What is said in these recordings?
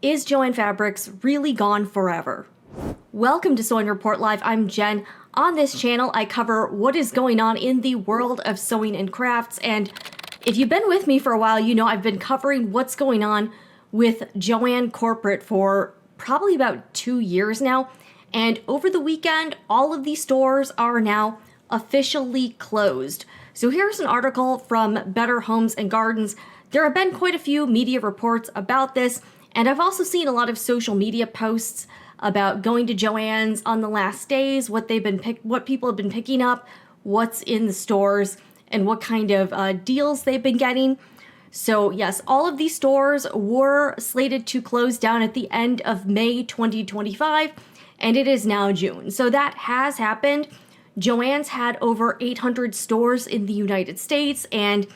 Is Joann Fabrics really gone forever? Welcome to Sewing Report Live. I'm Jen. On this channel, I cover what is going on in the world of sewing and crafts. And if you've been with me for a while, you know I've been covering what's going on with Joann Corporate for probably about 2 years now. And over the weekend, all of these stores are now officially closed. So here's an article from Better Homes and Gardens. There have been quite a few media reports about this, and I've also seen a lot of social media posts about going to Joann's on the last days, what people have been picking up, what's in the stores, and what kind of deals they've been getting. So yes, all of these stores were slated to close down at the end of May 2025, and it is now June. So that has happened. Joann's had over 800 stores in the United States, and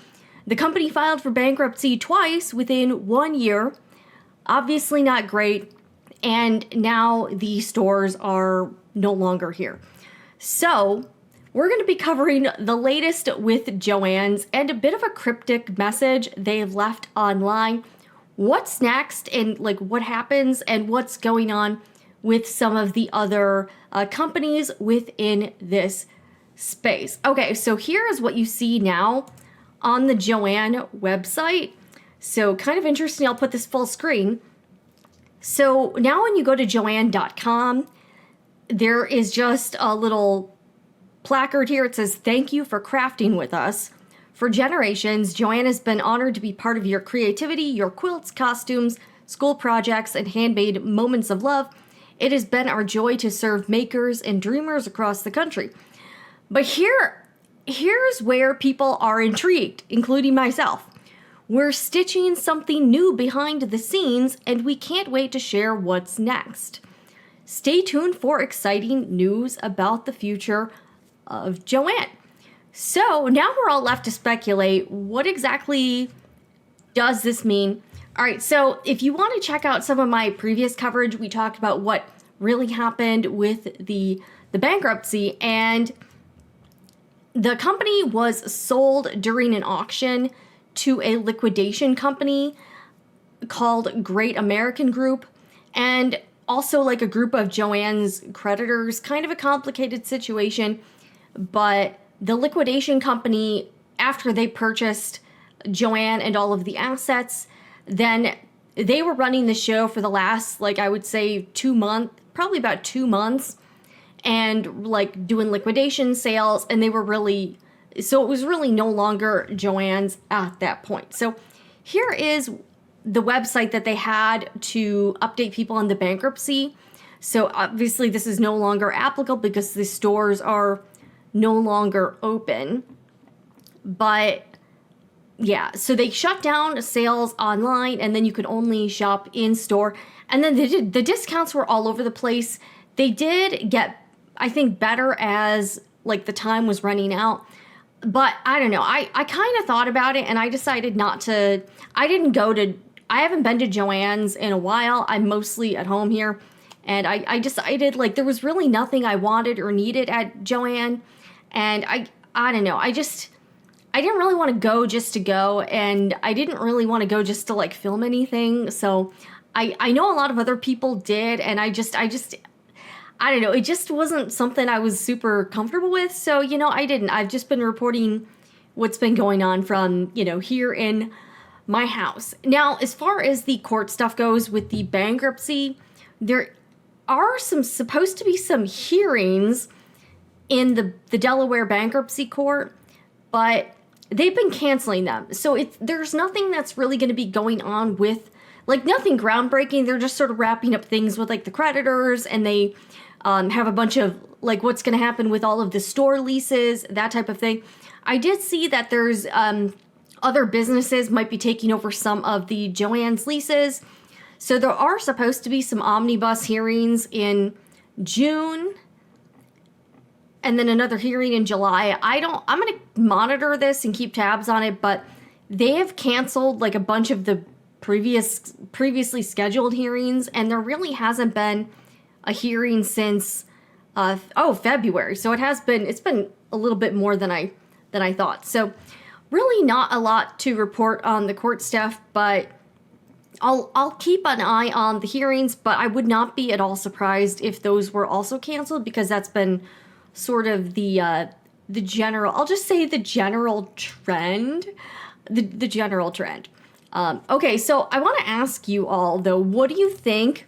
the company filed for bankruptcy twice within 1 year. Obviously not great, and now the stores are no longer here. So we're going to be covering the latest with Joann's and a bit of a cryptic message they've left online. What's next, and like what happens, and what's going on with some of the other companies within this space. Okay, so here is what you see now on the Joann website. So kind of interesting, I'll put this full screen. So now when you go to joann.com, there is just a little placard here. It says, "Thank you for crafting with us. For generations, Joann has been honored to be part of your creativity, your quilts, costumes, school projects, and handmade moments of love. It has been our joy to serve makers and dreamers across the country." But here's where people are intrigued, including myself. "We're stitching something new behind the scenes, and we can't wait to share what's next. Stay tuned for exciting news about the future of Joann." So now we're all left to speculate, what exactly does this mean? All right, so if you want to check out some of my previous coverage, we talked about what really happened with the bankruptcy, and the company was sold during an auction to a liquidation company called Great American Group, and also like a group of Joann's creditors. Kind of a complicated situation, but the liquidation company, after they purchased Joann and all of the assets, then they were running the show for the last, like, I would say 2 months, probably about 2 months, and like doing liquidation sales, and so it was really no longer Joann's at that point. So here is the website that they had to update people on the bankruptcy. So obviously this is no longer applicable because the stores are no longer open. But yeah, so they shut down sales online, and then you could only shop in store. And then the discounts were all over the place. They did get, I think, better as like the time was running out. But I don't know, I kind of thought about it, and I decided not to. I haven't been to Joann's in a while. I'm mostly at home here. And I decided, like, there was really nothing I wanted or needed at Joann. And I don't know, I didn't really want to go just to go, and I didn't really want to go just to like film anything. So I know a lot of other people did, and I don't know, it just wasn't something I was super comfortable with. So, you know, I didn't. I've just been reporting what's been going on from, you know, here in my house. Now, as far as the court stuff goes with the bankruptcy, there are supposed to be some hearings in the Delaware Bankruptcy Court, but they've been canceling them. So there's nothing that's really going to be going on with, like, nothing groundbreaking. They're just sort of wrapping up things with like the creditors, and they have a bunch of like what's going to happen with all of the store leases, that type of thing. I did see that there's other businesses might be taking over some of the Joann's leases. So there are supposed to be some omnibus hearings in June, and then another hearing in July. I'm going to monitor this and keep tabs on it, but they have canceled like a bunch of the previously scheduled hearings, and there really hasn't been a hearing since February. So it's been a little bit more than I thought. So really not a lot to report on the court stuff, but I'll keep an eye on the hearings, but I would not be at all surprised if those were also canceled, because that's been sort of the general, I'll just say the general trend, the general trend. Okay, so I want to ask you all, though, what do you think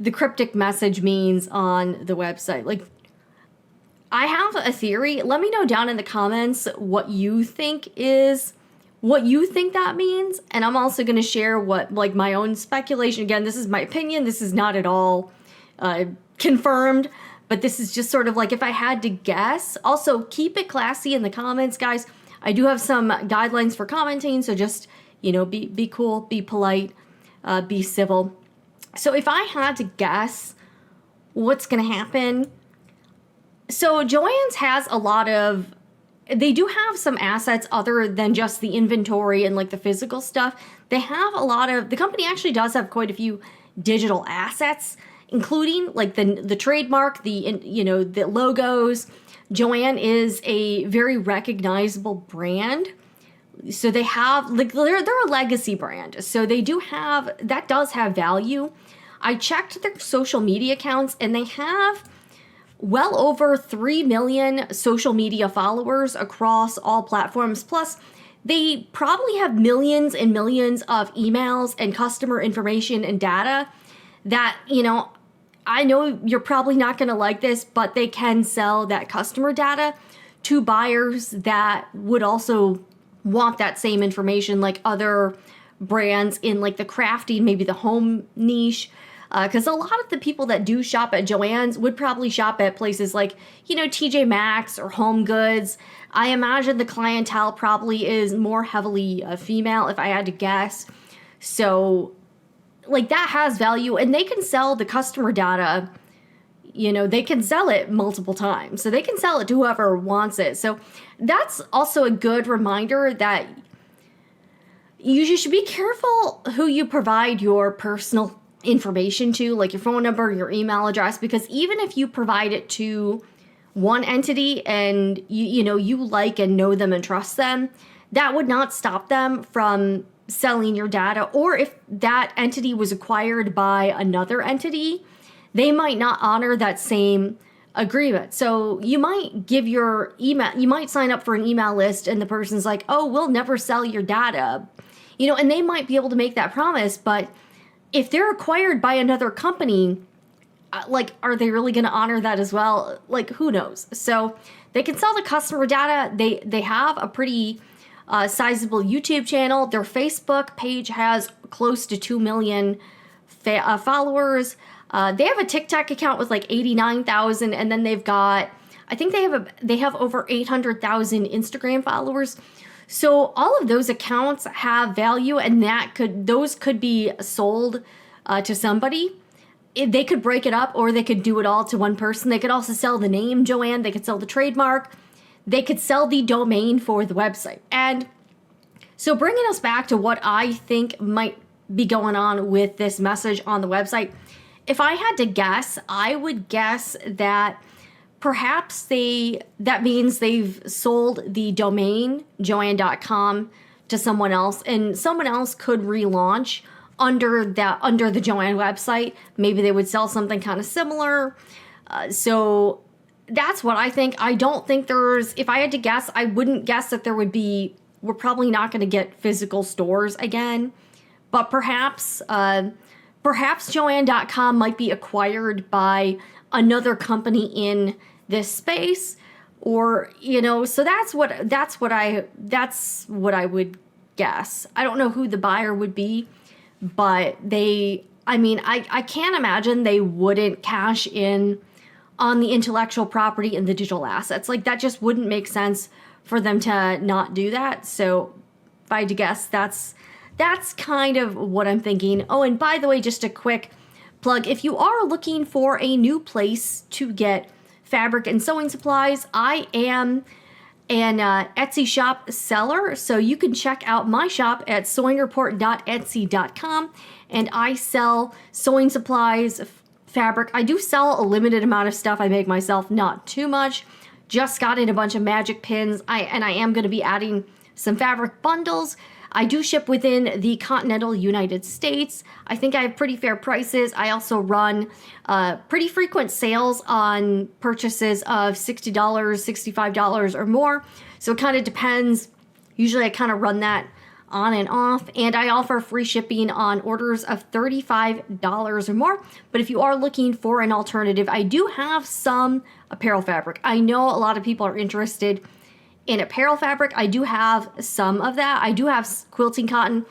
the cryptic message means on the website? Like, I have a theory. Let me know down in the comments what you think that means. And I'm also going to share what, like, my own speculation. Again, this is my opinion. This is not at all confirmed, but this is just sort of like if I had to guess. Also, keep it classy in the comments, guys. I do have some guidelines for commenting, so just, you know, be cool, be polite, be civil. So if I had to guess what's going to happen, so Joann's has a lot of, they do have some assets other than just the inventory and like the physical stuff. They have a lot of, the company actually does have quite a few digital assets, including like the trademark, the logos. Joann is a very recognizable brand. So they have, like, they're a legacy brand. So they do have, that does have value. I checked their social media accounts and they have well over 3 million social media followers across all platforms. Plus, they probably have millions and millions of emails and customer information and data that, you know, I know you're probably not going to like this, but they can sell that customer data to buyers that would also want that same information, like other brands in like the crafting, maybe the home niche. Because a lot of the people that do shop at Joann's would probably shop at places like, you know, TJ Maxx or Home Goods. I imagine the clientele probably is more heavily female, if I had to guess. So, like, that has value, and they can sell the customer data. You know, they can sell it multiple times. So they can sell it to whoever wants it. So that's also a good reminder that you should be careful who you provide your personal information to, like your phone number, your email address, because even if you provide it to one entity and you like and know them and trust them, that would not stop them from selling your data. Or if that entity was acquired by another entity, they might not honor that same agreement. So you might give your email, you might sign up for an email list and the person's like, oh, we'll never sell your data, and they might be able to make that promise, but if they're acquired by another company, like, are they really going to honor that as well? Like, who knows? So they can sell the customer data. They have a pretty sizable YouTube channel. Their Facebook page has close to 2 million followers. They have a TikTok account with like 89,000, and then they've got, I think they have over 800,000 Instagram followers. So all of those accounts have value, and those could be sold to somebody. They could break it up, or they could do it all to one person. They could also sell the name Joann. They could sell the trademark. They could sell the domain for the website. And so bringing us back to what I think might be going on with this message on the website, if I had to guess, I would guess that perhaps that means they've sold the domain Joann.com to someone else, and someone else could relaunch under the Joann website. Maybe they would sell something kind of similar. So that's what I think. I don't think if I had to guess, I wouldn't guess that we're probably not going to get physical stores again, but perhaps Joann.com might be acquired by another company in this space, or so that's what I would guess. I don't know who the buyer would be, but I can't imagine they wouldn't cash in on the intellectual property and the digital assets. Like, that just wouldn't make sense for them to not do that. So if I had to guess, that's kind of what I'm thinking. Oh, and by the way, just a quick plug. If you are looking for a new place to get fabric and sewing supplies, I am an Etsy shop seller. So you can check out my shop at sewingreport.etsy.com. And I sell sewing supplies, fabric. I do sell a limited amount of stuff I make myself, not too much. Just got in a bunch of magic pins. I am going to be adding some fabric bundles. I do ship within the continental United States. I think I have pretty fair prices. I also run pretty frequent sales on purchases of $60, $65 or more. So it kind of depends. Usually I kind of run that on and off, and I offer free shipping on orders of $35 or more. But if you are looking for an alternative, I do have some apparel fabric. I know a lot of people are interested in apparel fabric. I do have some of that. I do have quilting cotton,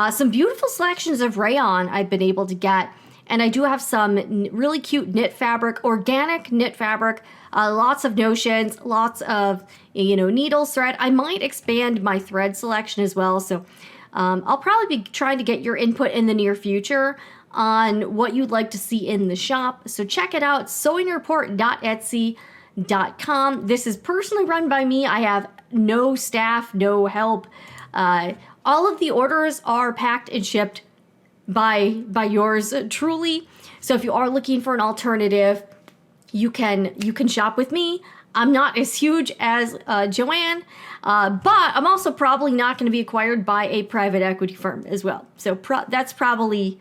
some beautiful selections of rayon I've been able to get, and I do have some really cute knit fabric, organic knit fabric, lots of notions, lots of, needles, thread. I might expand my thread selection as well. So I'll probably be trying to get your input in the near future on what you'd like to see in the shop. So check it out, sewingreport.etsy.com. This is personally run by me. I have no staff, no help. All of the orders are packed and shipped by yours truly. So if you are looking for an alternative, you can shop with me. I'm not as huge as Joann, but I'm also probably not going to be acquired by a private equity firm as well. So that's probably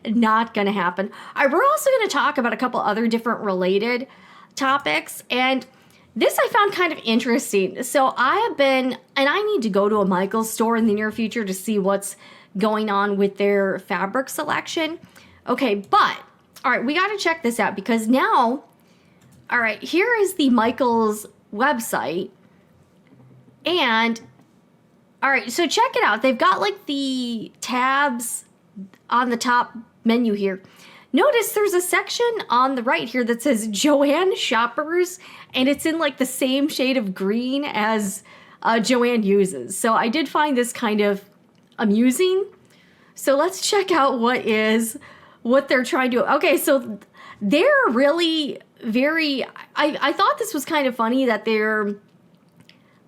not going to happen. All right, we're also going to talk about a couple other different related topics, and this I found kind of interesting. So I have been, and I need to go to a Michaels store in the near future to see what's going on with their fabric selection. Okay, but all right, we got to check this out because now, all right, here is the Michaels website. And all right, so check it out. They've got like the tabs on the top menu here. Notice there's a section on the right here that says Joann Shoppers, and it's in like the same shade of green as Joann uses. So I did find this kind of amusing. So let's check out what they're trying to. Okay, so they're really very, I thought this was kind of funny that they're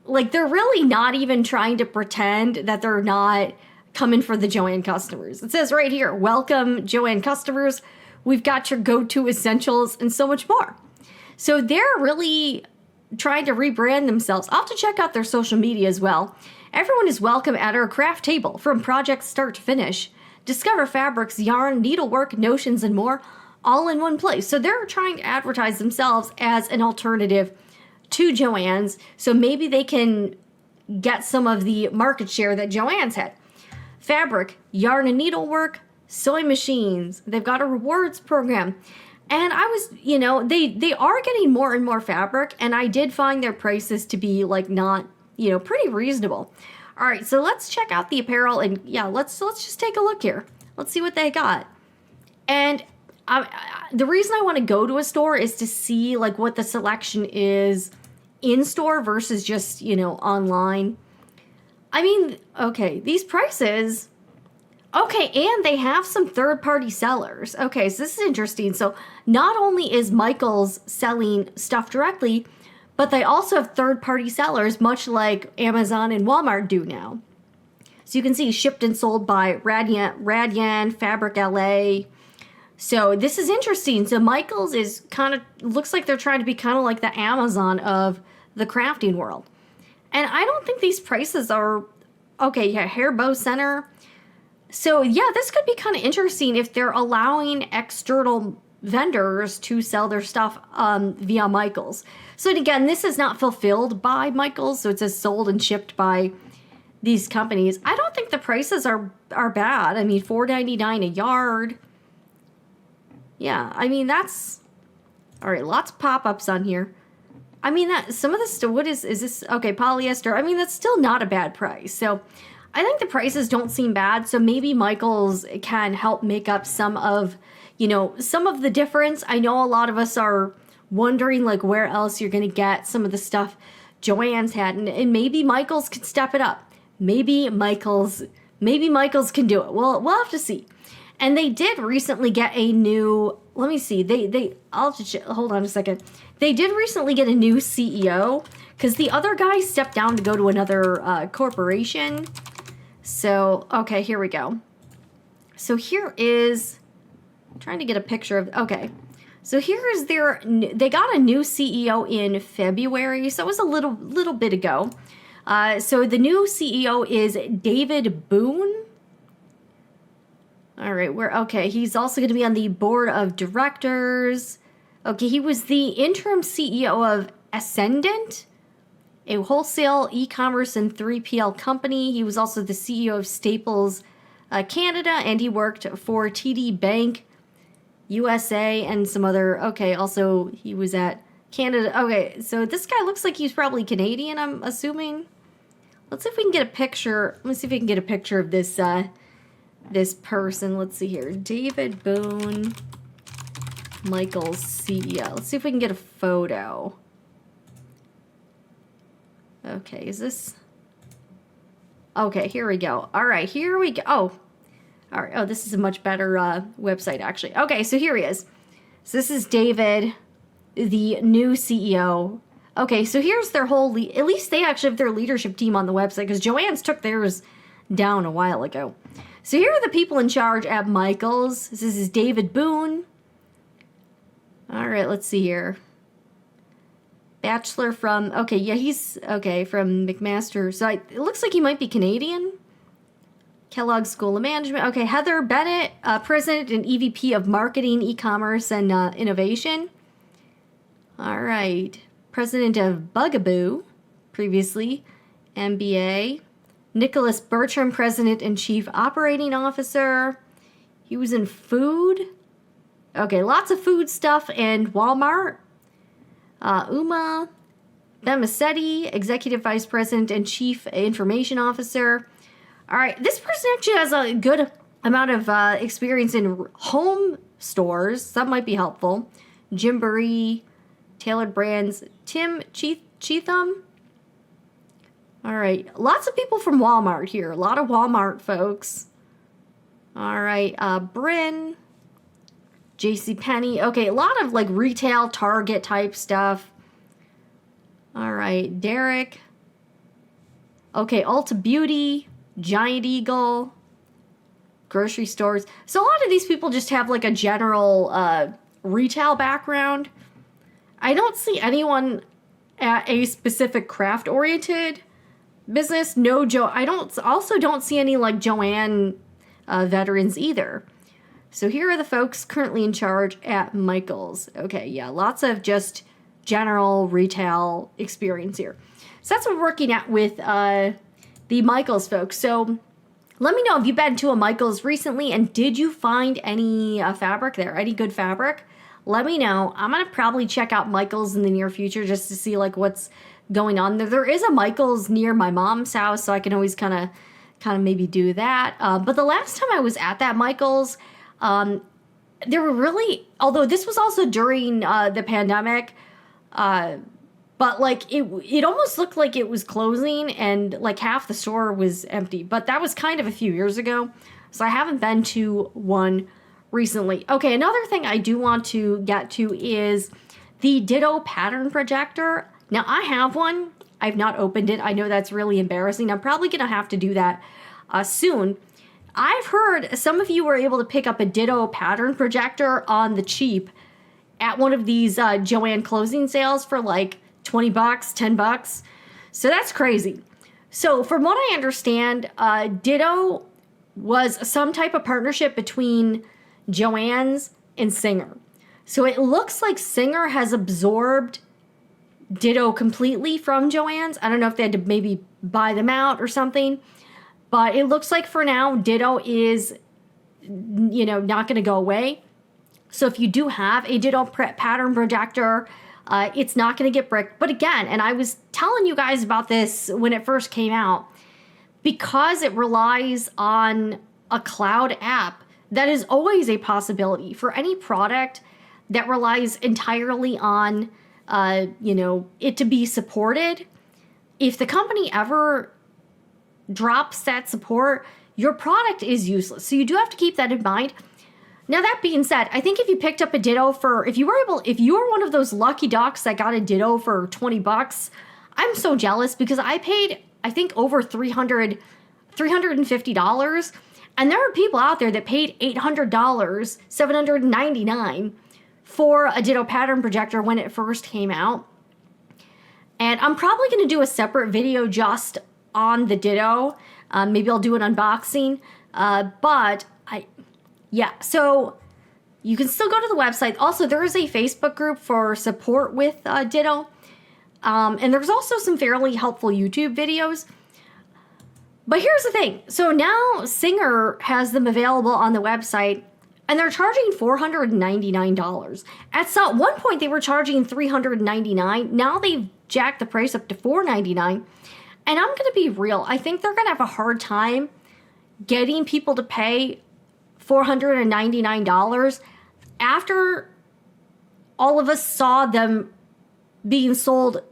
really not even trying to pretend that they're not coming for the Joann customers. It says right here, welcome Joann customers. We've got your go-to essentials and so much more. So they're really trying to rebrand themselves. I'll have to check out their social media as well. Everyone is welcome at our craft table from project start to finish. Discover fabrics, yarn, needlework, notions, and more, all in one place. So they're trying to advertise themselves as an alternative to Joann's, so maybe they can get some of the market share that Joann's had. Fabric, yarn and needlework, sewing machines. They've got a rewards program. And I was, they are getting more and more fabric, and I did find their prices to be like not, pretty reasonable. All right, so let's check out the apparel, and yeah, let's just take a look here. Let's see what they got. And the reason I want to go to a store is to see like what the selection is in store versus just, online. I mean, okay, these prices. Okay, and they have some third-party sellers. Okay, so this is interesting. So not only is Michaels selling stuff directly, but they also have third-party sellers, much like Amazon and Walmart do now. So you can see shipped and sold by Radian, Fabric LA. So this is interesting. So Michaels is looks like they're trying to be kind of like the Amazon of the crafting world. And I don't think these prices are, okay, yeah, Hair Bow Center. So yeah, this could be kind of interesting if they're allowing external vendors to sell their stuff via Michaels. So again, this is not fulfilled by Michaels, so it says sold and shipped by these companies. I don't think the prices are bad. I mean, $4.99 a yard. Yeah, I mean, that's, all right, lots of pop-ups on here. I mean, that some of this, what is this? Okay, polyester. I mean, that's still not a bad price. So I think the prices don't seem bad. So maybe Michaels can help make up some of the difference. I know a lot of us are wondering like where else you're going to get some of the stuff Joann's had, and maybe Michaels can step it up. Maybe Michaels can do it. We'll have to see. And they did recently get a new, let me see, I'll just, hold on a second. They did recently get a new CEO because the other guy stepped down to go to another corporation. So, okay, here we go. So here is, I'm trying to get a picture of, okay. So here is they got a new CEO in February, so it was a little bit ago. So the new CEO is David Boone. All right, okay. He's also going to be on the board of directors. Okay, he was the interim CEO of Ascendant, a wholesale e-commerce and 3PL company. He was also the CEO of Staples Canada, and he worked for TD Bank USA and some other. Okay, also he was at Canada. Okay, so this guy looks like he's probably Canadian, I'm assuming. Let's see if we can get a picture. Let me see if we can get a picture of this this person. Let's see here. David Boone, Michael's CEO. Let's see if we can get a photo. Okay, is this... Okay, here we go. All right, here we go. Oh, all right. Oh, this is a much better website, actually. Okay, so here he is. So this is David, the new CEO. Okay, so here's their whole... At least they actually have their leadership team on the website, because Joann's took theirs down a while ago. So here are the people in charge at Michael's. This is David Boone. All right, let's see here. Bachelor from... Okay, yeah, he's... Okay, from McMaster. So it looks like he might be Canadian. Kellogg School of Management. Okay, Heather Bennett, President and EVP of Marketing, E-commerce, and Innovation. All right. President of Bugaboo, previously. MBA. Nicholas Bertram, President and Chief Operating Officer. He was in food. Okay, lots of food stuff and Walmart. Uma Bemisetti, Executive Vice President and Chief Information Officer. All right, this person actually has a good amount of experience in home stores. That might be helpful. Gymboree, Tailored Brands, Tim Cheatham. All right, lots of people from Walmart here. A lot of Walmart folks. All right, Bryn, JCPenney. Okay, a lot of like retail, Target type stuff. All right, Derek. Okay, Ulta Beauty, Giant Eagle, grocery stores. So a lot of these people just have like a general retail background. I don't see anyone at a specific craft-oriented business. No, I don't see any like Joann veterans either. So here are the folks currently in charge at Michael's. Okay, yeah, lots of just general retail experience here. So that's what we're working at with the Michael's folks. So let me know if you've been to a Michael's recently and did you find any fabric there, any good fabric? Let me know. I'm going to probably check out Michael's in the near future just to see like what's going on there. There is a Michael's near my mom's house, so I can always kind of maybe do that. But the last time I was at that Michael's, there were really, although this was also during the pandemic, but like it almost looked like it was closing and like half the store was empty. But that was kind of a few years ago, so I haven't been to one recently. Okay, another thing I do want to get to is the Ditto pattern projector. Now, I have one. I've not opened it. I know that's really embarrassing. I'm probably going to have to do that soon. I've heard some of you were able to pick up a Ditto pattern projector on the cheap at one of these Joann closing sales for like 20 bucks, 10 bucks. So that's crazy. So from what I understand, Ditto was some type of partnership between Joann's and Singer. So it looks like Singer has absorbed Ditto completely from Joann's. I don't know if they had to maybe buy them out or something, but it looks like for now Ditto is, not going to go away. So if you do have a Ditto pattern projector, it's not going to get bricked. But again, and I was telling you guys about this when it first came out, because it relies on a cloud app, that is always a possibility for any product that relies entirely on it to be supported. If the company ever drops that support, your product is useless. So you do have to keep that in mind. Now, that being said, I think if you picked up a Ditto if you were one of those lucky ducks that got a Ditto for 20 bucks, I'm so jealous because I paid, I think, over $350. And there are people out there that paid $800, $799 for a Ditto pattern projector when it first came out. And I'm probably going to do a separate video just on the Ditto. Maybe I'll do an unboxing. So you can still go to the website. Also, there is a Facebook group for support with Ditto. And there's also some fairly helpful YouTube videos. But here's the thing. So now Singer has them available on the website, and they're charging $499. At one point, they were charging $399. Now they've jacked the price up to $499. And I'm going to be real. I think they're going to have a hard time getting people to pay $499 after all of us saw them being sold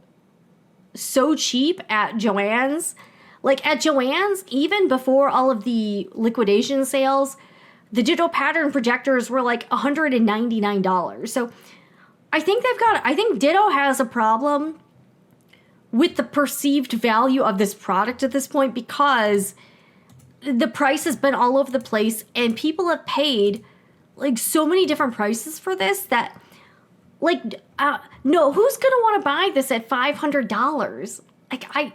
so cheap at Joann's. Like at Joann's, even before all of the liquidation sales, the Ditto pattern projectors were like $199. So I think Ditto has a problem with the perceived value of this product at this point, because the price has been all over the place and people have paid like so many different prices for this that no, who's gonna want to buy this at $500? Like I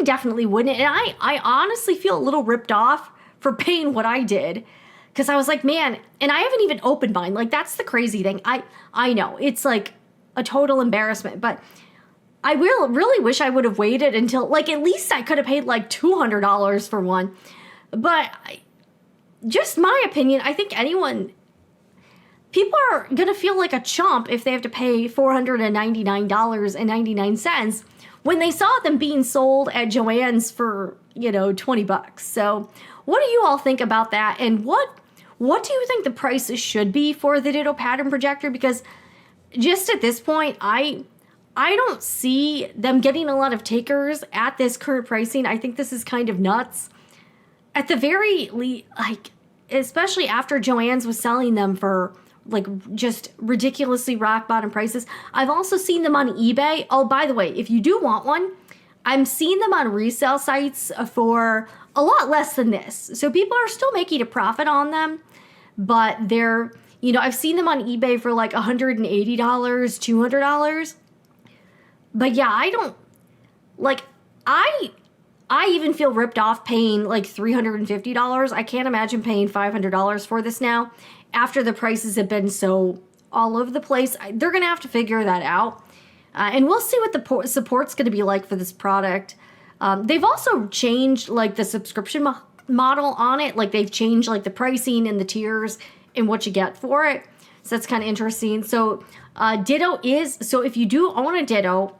definitely wouldn't. And I honestly feel a little ripped off for paying what I did. Because I was like, man, and I haven't even opened mine. Like, that's the crazy thing. I know, it's like a total embarrassment. But I really wish I would have waited until, like, at least I could have paid like $200 for one. But just my opinion, I think people are going to feel like a chump if they have to pay $499.99 when they saw them being sold at Joann's for, $20. So what do you all think about that? And what do you think the prices should be for the Ditto pattern projector? Because just at this point, I don't see them getting a lot of takers at this current pricing. I think this is kind of nuts. At the very least, especially after Joann's was selling them for just ridiculously rock bottom prices. I've also seen them on eBay. Oh, by the way, if you do want one, I'm seeing them on resale sites for a lot less than this. So people are still making a profit on them, but they're, I've seen them on eBay for like $180, $200. But yeah, I even feel ripped off paying like $350. I can't imagine paying $500 for this now. After the prices have been so all over the place, they're going to have to figure that out. And we'll see what the support's going to be like for this product. They've also changed the subscription model on it. Like they've changed the pricing and the tiers and what you get for it. So that's kind of interesting. So Ditto so if you do own a Ditto,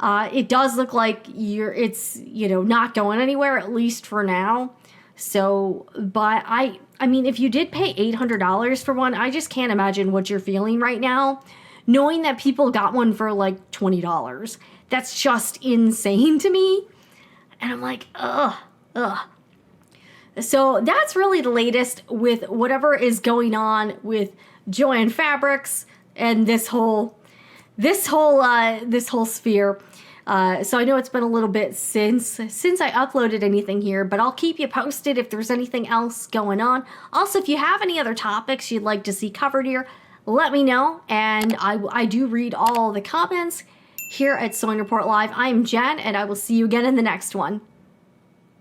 it does look like it's not going anywhere, at least for now. So, but I mean, if you did pay $800 for one, I just can't imagine what you're feeling right now, knowing that people got one for like $20. That's just insane to me. And I'm like, ugh. So that's really the latest with whatever is going on with Joann Fabrics and this whole sphere. So I know it's been a little bit since I uploaded anything here, but I'll keep you posted if there's anything else going on. Also, if you have any other topics you'd like to see covered here, let me know. And I do read all the comments here at Sewing Report Live. I'm Jen, and I will see you again in the next one.